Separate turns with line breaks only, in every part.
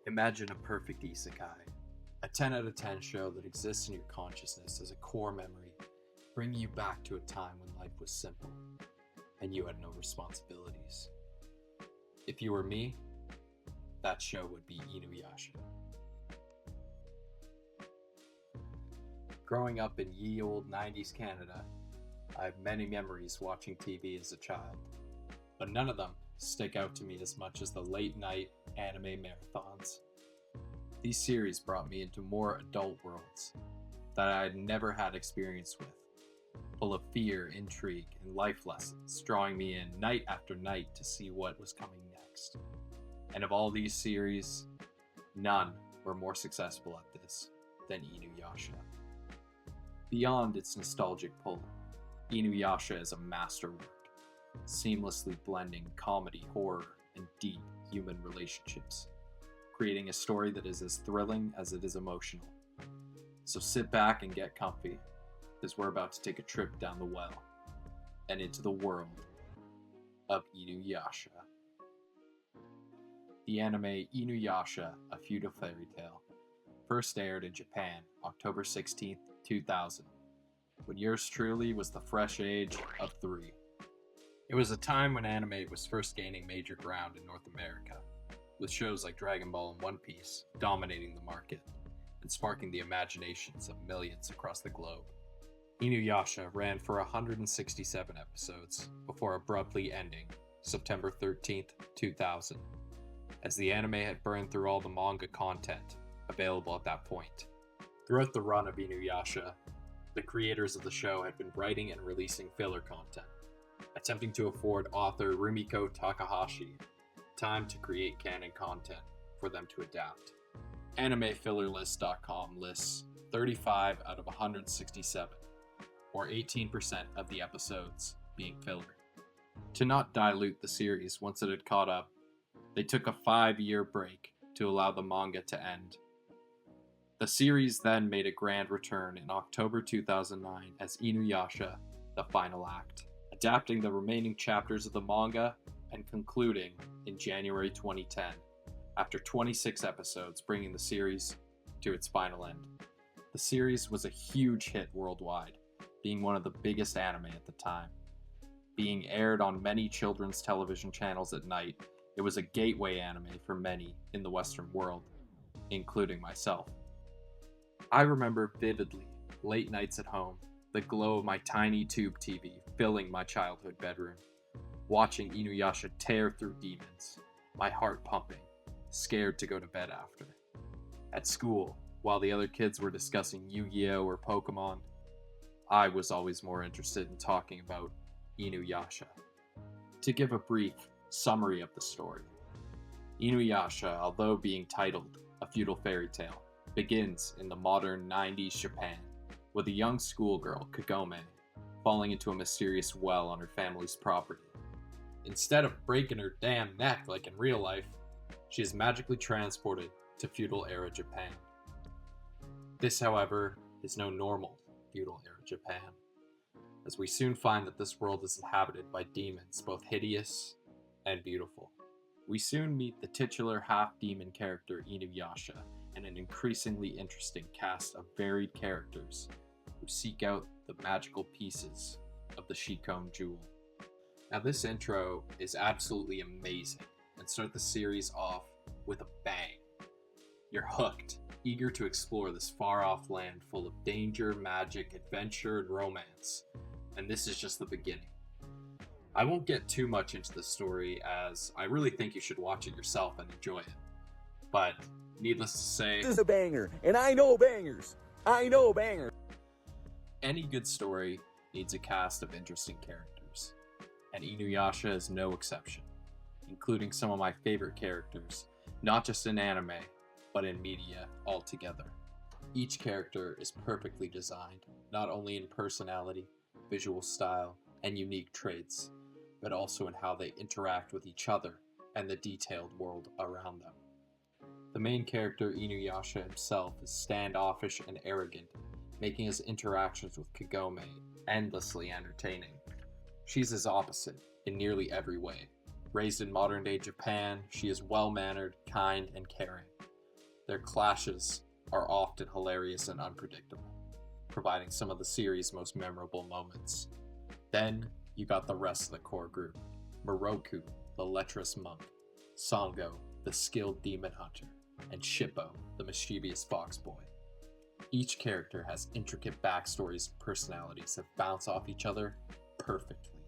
Imagine a perfect isekai, a 10 out of 10 show that exists in your consciousness as a core memory, bringing you back to a time when life was simple and you had no responsibilities. If you were me, that show would be Inuyasha. Growing up in ye old 90s Canada, I have many memories watching TV as a child, but none of them stick out to me as much as the late night anime marathons. These series brought me into more adult worlds that I had never had experience with, full of fear, intrigue, and life lessons, drawing me in night after night to see what was coming next. And of all these series, none were more successful at this than Inuyasha. Beyond its nostalgic pull, Inuyasha is a masterwork, seamlessly blending comedy, horror, and deep human relationships, creating a story that is as thrilling as it is emotional. So sit back and get comfy, because we're about to take a trip down the well and into the world of Inuyasha. The anime Inuyasha, A Feudal Fairy Tale, first aired in Japan October 16th, 2000, when yours truly was the fresh age of 3. It was a time when anime was first gaining major ground in North America, with shows like Dragon Ball and One Piece dominating the market and sparking the imaginations of millions across the globe. Inuyasha ran for 167 episodes before abruptly ending September 13th, 2000, as the anime had burned through all the manga content available at that point. Throughout the run of Inuyasha, the creators of the show had been writing and releasing filler content, attempting to afford author Rumiko Takahashi time to create canon content for them to adapt. AnimeFillerList.com lists 35 out of 167, or 18% of the episodes being filler. To not dilute the series once it had caught up, they took a 5-year break to allow the manga to end. The series then made a grand return in October 2009 as Inuyasha, the final act, adapting the remaining chapters of the manga and concluding in January 2010, after 26 episodes, bringing the series to its final end. The series was a huge hit worldwide, being one of the biggest anime at the time. Being aired on many children's television channels at night, it was a gateway anime for many in the Western world, including myself. I remember vividly late nights at home, the glow of my tiny tube TV filling my childhood bedroom, watching Inuyasha tear through demons, my heart pumping, scared to go to bed after. At school, while the other kids were discussing Yu-Gi-Oh! Or Pokemon, I was always more interested in talking about Inuyasha. To give a brief summary of the story, Inuyasha, although being titled A Feudal Fairy Tale, begins in the modern 90s Japan, with a young schoolgirl, Kagome, falling into a mysterious well on her family's property. Instead of breaking her damn neck like in real life, she is magically transported to feudal-era Japan. This, however, is no normal feudal-era Japan, as we soon find that this world is inhabited by demons, both hideous and beautiful. We soon meet the titular half-demon character Inuyasha, and an increasingly interesting cast of varied characters who seek out the magical pieces of the Shikon Jewel. Now this intro is absolutely amazing, and start the series off with a bang. You're hooked, eager to explore this far-off land full of danger, magic, adventure, and romance, and this is just the beginning. I won't get too much into the story, as I really think you should watch it yourself and enjoy it. But needless to say,
this is a banger, and I know bangers. I know bangers.
Any good story needs a cast of interesting characters, and Inuyasha is no exception, including some of my favorite characters, not just in anime, but in media altogether. Each character is perfectly designed, not only in personality, visual style, and unique traits, but also in how they interact with each other and the detailed world around them. The main character, Inuyasha himself, is standoffish and arrogant, making his interactions with Kagome endlessly entertaining. She's his opposite in nearly every way. Raised in modern-day Japan, she is well-mannered, kind, and caring, Their clashes are often hilarious and unpredictable, providing some of the series' most memorable moments. Then, you got the rest of the core group. Moroku, the lecherous monk, Sango, the skilled demon hunter, and Shippo, the mischievous fox boy. Each character has intricate backstories and personalities that bounce off each other perfectly.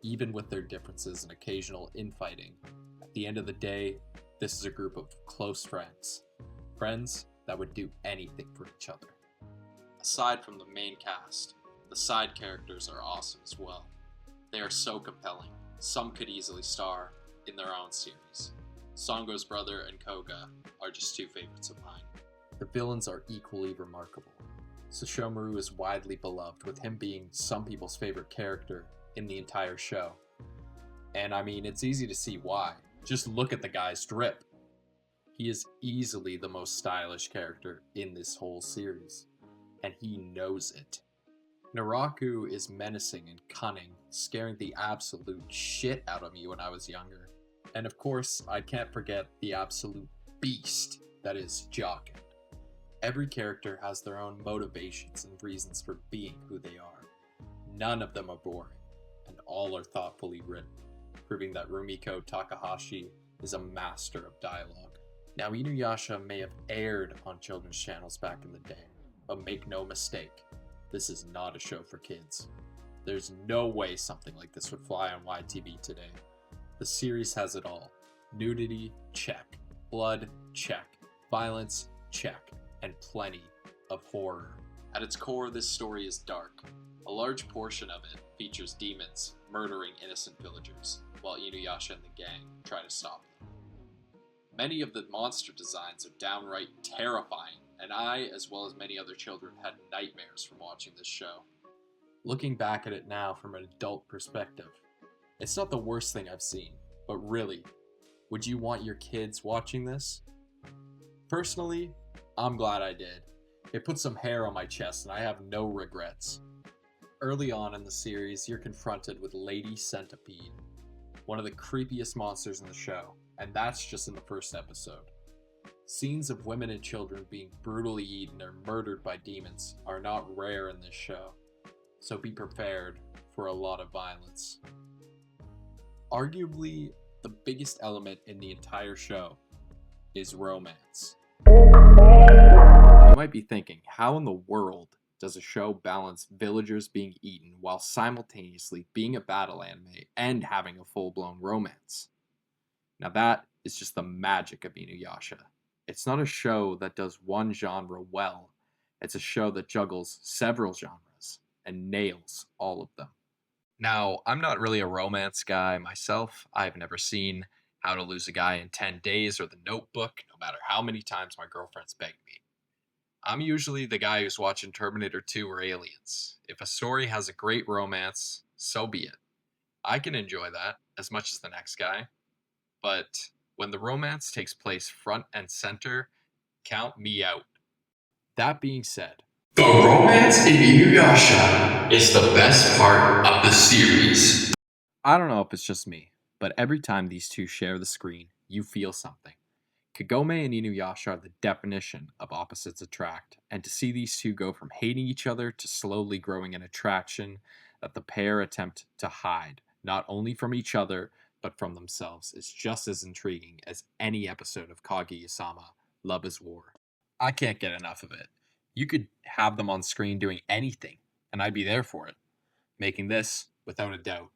Even with their differences and occasional infighting, at the end of the day, this is a group of close friends. Friends that would do anything for each other. Aside from the main cast, the side characters are awesome as well. They are so compelling. Some could easily star in their own series. Sango's brother and Koga are just two favorites of mine. The villains are equally remarkable. Sesshomaru is widely beloved, with him being some people's favorite character in the entire show. And I mean, it's easy to see why. Just look at the guy's drip. He is easily the most stylish character in this whole series, and he knows it. Naraku is menacing and cunning, scaring the absolute shit out of me when I was younger. And of course, I can't forget the absolute beast that is Jokin. Every character has their own motivations and reasons for being who they are. None of them are boring, and all are thoughtfully written, proving that Rumiko Takahashi is a master of dialogue. Now, Inuyasha may have aired on children's channels back in the day, but make no mistake, this is not a show for kids. There's no way something like this would fly on YTV today. The series has it all. Nudity, check. Blood, check. Violence, check. And plenty of horror. At its core, this story is dark. A large portion of it features demons murdering innocent villagers, while Inuyasha and the gang try to stop them. Many of the monster designs are downright terrifying, and I, as well as many other children, had nightmares from watching this show. Looking back at it now from an adult perspective, it's not the worst thing I've seen, but really, would you want your kids watching this? Personally, I'm glad I did. It put some hair on my chest and I have no regrets. Early on in the series, you're confronted with Lady Centipede, one of the creepiest monsters in the show, and that's just in the first episode. Scenes of women and children being brutally eaten or murdered by demons are not rare in this show, so be prepared for a lot of violence. Arguably, the biggest element in the entire show is romance. You might be thinking, how in the world does a show balance villagers being eaten while simultaneously being a battle anime and having a full-blown romance? Now that is just the magic of Inuyasha. It's not a show that does one genre well, it's a show that juggles several genres and nails all of them. Now, I'm not really a romance guy myself. I've never seen How to Lose a Guy in 10 Days or The Notebook, no matter how many times my girlfriend's begged me. I'm usually the guy who's watching Terminator 2 or Aliens. If a story has a great romance, so be it. I can enjoy that as much as the next guy, but when the romance takes place front and center, count me out. That being said, the romance in Inuyasha is the best part of the series. I don't know if it's just me, but every time these two share the screen, you feel something. Kagome and Inuyasha are the definition of opposites attract, and to see these two go from hating each other to slowly growing an attraction that the pair attempt to hide, not only from each other, but from themselves, is just as intriguing as any episode of Kaguya-sama, Love is War. I can't get enough of it. You could have them on screen doing anything, and I'd be there for it, making this, without a doubt,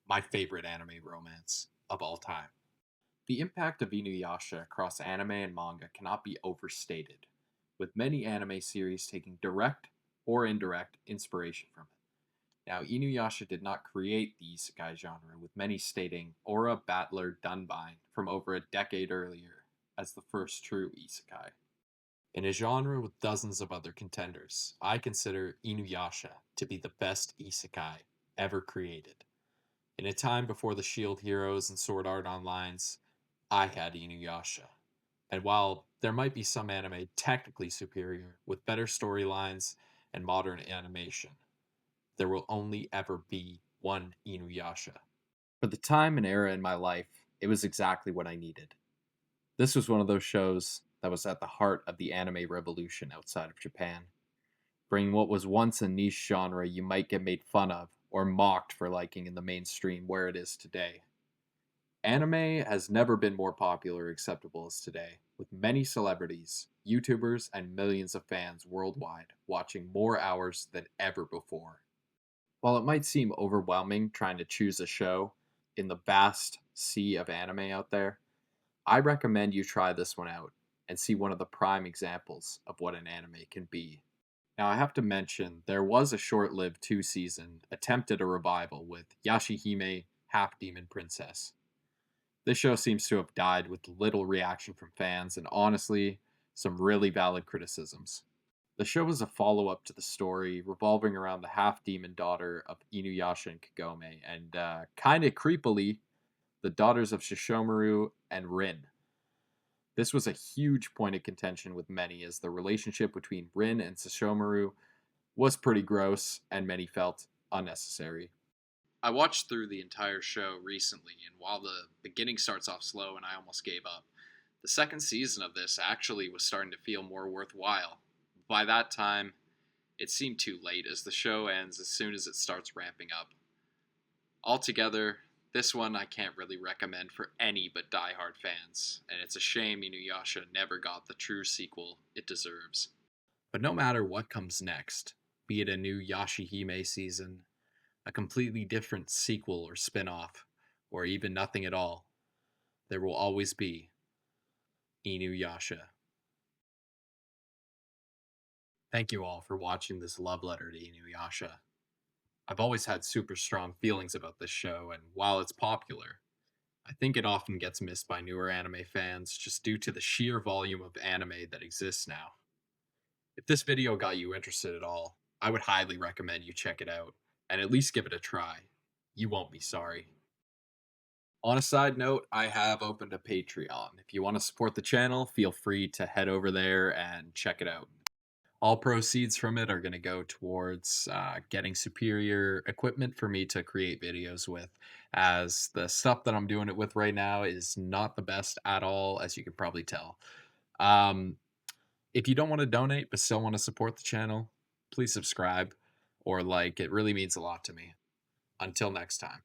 my favorite anime romance of all time. The impact of Inuyasha across anime and manga cannot be overstated, with many anime series taking direct or indirect inspiration from it. Now, Inuyasha did not create the isekai genre, with many stating Ora Battler Dunbine from over a decade earlier as the first true isekai. In a genre with dozens of other contenders, I consider Inuyasha to be the best isekai ever created. In a time before the Shield Heroes and Sword Art Onlines, I had Inuyasha. And while there might be some anime technically superior, with better storylines and modern animation, there will only ever be one Inuyasha. For the time and era in my life, it was exactly what I needed. This was one of those shows that was at the heart of the anime revolution outside of Japan, bringing what was once a niche genre you might get made fun of or mocked for liking in the mainstream where it is today. Anime has never been more popular or acceptable as today, with many celebrities, YouTubers, and millions of fans worldwide watching more hours than ever before. While it might seem overwhelming trying to choose a show in the vast sea of anime out there, I recommend you try this one out and see one of the prime examples of what an anime can be. Now, I have to mention, there was a short lived 2 season attempt at a revival with Yashihime Half Demon Princess. This show seems to have died with little reaction from fans and honestly, some really valid criticisms. The show was a follow up to the story revolving around the half demon daughter of Inuyasha and Kagome, and kind of creepily, the daughters of Shishomaru and Rin. This was a huge point of contention with many, as the relationship between Rin and Shishomaru was pretty gross and many felt unnecessary. I watched through the entire show recently, and while the beginning starts off slow and I almost gave up, the second season of this actually was starting to feel more worthwhile. By that time, it seemed too late as the show ends as soon as it starts ramping up. Altogether, this one I can't really recommend for any but die-hard fans, and it's a shame Inuyasha never got the true sequel it deserves. But no matter what comes next, be it a new Yashihime season, a completely different sequel or spin-off, or even nothing at all, there will always be Inuyasha. Thank you all for watching this love letter to Inuyasha. I've always had super strong feelings about this show, and while it's popular, I think it often gets missed by newer anime fans just due to the sheer volume of anime that exists now. If this video got you interested at all, I would highly recommend you check it out, and at least give it a try. You won't be sorry. On a side note, I have opened a Patreon. If you want to support the channel, feel free to head over there and check it out. All proceeds from it are going to go towards getting superior equipment for me to create videos with, as the stuff that I'm doing it with right now is not the best at all, as you can probably tell. If you don't want to donate but still want to support the channel, please subscribe or like. It really means a lot to me. Until next time.